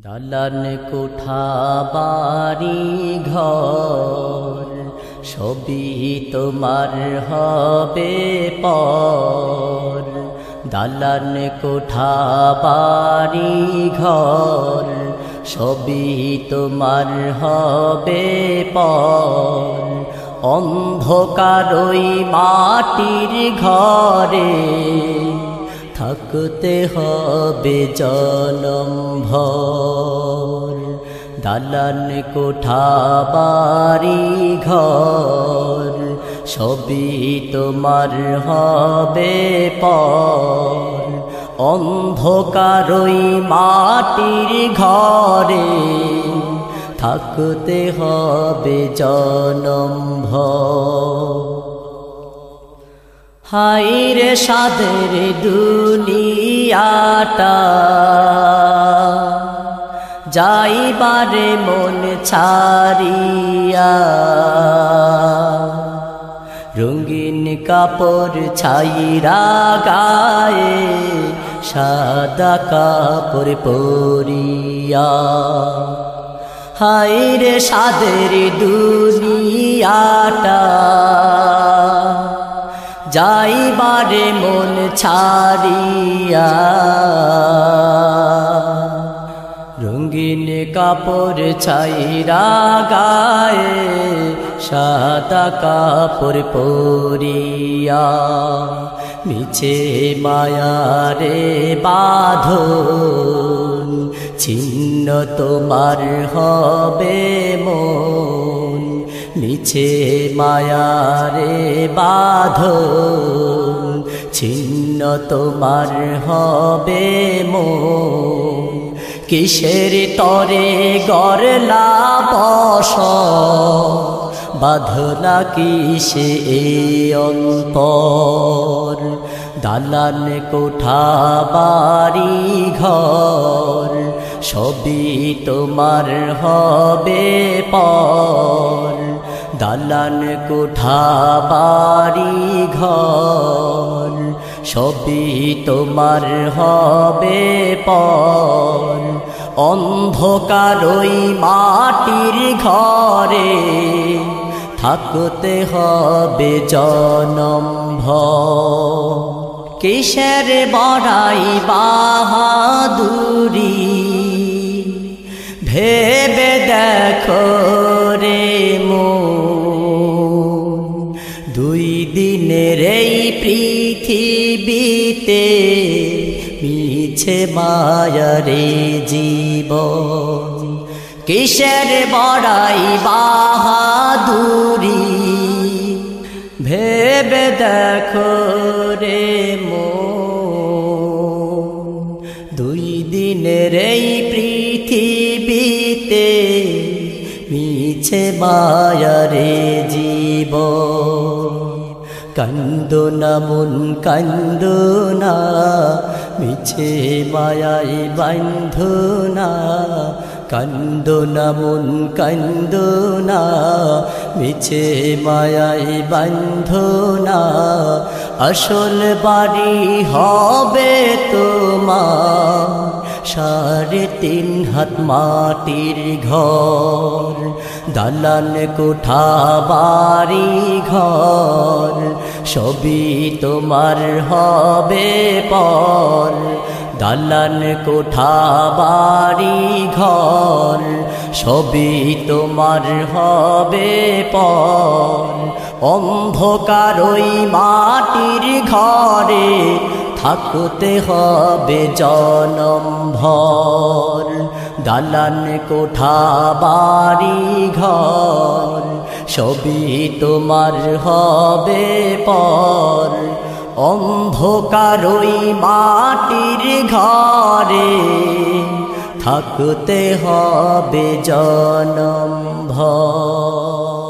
দালান কোঠা বাড়ি ঘর সবই তোমার হবে পর। দালান কোঠা বাড়ি ঘর সবই তোমার হবে পর। অন্ধকার ওই মাটির ঘরে থাকতে হবে জনম ভর। দালান কোঠা বাড়ি ঘর সবই তোমার হবে পর। অন্ধকার ওই মাটির ঘরে থাকতে হবে জনম ভর। হায়রে সাদের দুনিয়াটা যাইবারে মন ছাড়িয়া। রঙিন কাপড় ছাইরা গায়ে সাদা কাপড় পরিয়া। হায়রে সাদের দুনিয়াটা যাইবারে মন ছাড়িয়া। রঙিন কাপড় ছাইরা গায়ে সাদা কাপড় পরিয়া। মিছে মায়ারে বাঁধন ছিন্ন তোমার হবে মন। মিছে মায়ারে বাঁধন ছিন্ন তোমার হবে মন। কিসের তরে গড়লা বসত বাঁধনা কিসে এ অন্তর। দালান কোঠা বাড়ি ঘর সবই তোমার হবে পর। দালান কোঠা বাড়ি ঘর সবই তোমার হবে পর। অন্ধকার ওই মাটির ঘরে থাকতে হবে জনম ভর। কিসের বড়াই বাহাদুরি ভেবে দেখো রে মন। দুই দিনের এই পৃথিবীতে মিছে মায়ারে জীবন। কিসের বড়াই বাহাদুরি ভেবে দেখো রে মন। দুই দিনের এই পৃথিবীতে মিছে মায়ারে জীবন। কান্দো না মন কান্দো না মিছে মায়াই বান্ধো না। কান্দো না মন কান্দো না মিছে মায়াই বান্ধো না। আসল বাড়ি হবে তোমার 3.5 হাত মাটির ঘর। দালান কোঠা বাড়ি ঘর সবই তোমার হবে পর। দালান কোঠা বাড়ি ঘর সবই তোমার হবে পর। অন্ধকার ওই মাটির ঘরে থাকতে হবে জনম ভর। দালান কোঠা বাড়ি ঘর সবই তোমার হবে পর। অন্ধকার ওই মাটির ঘরে থাকতে হবে জনম ভর।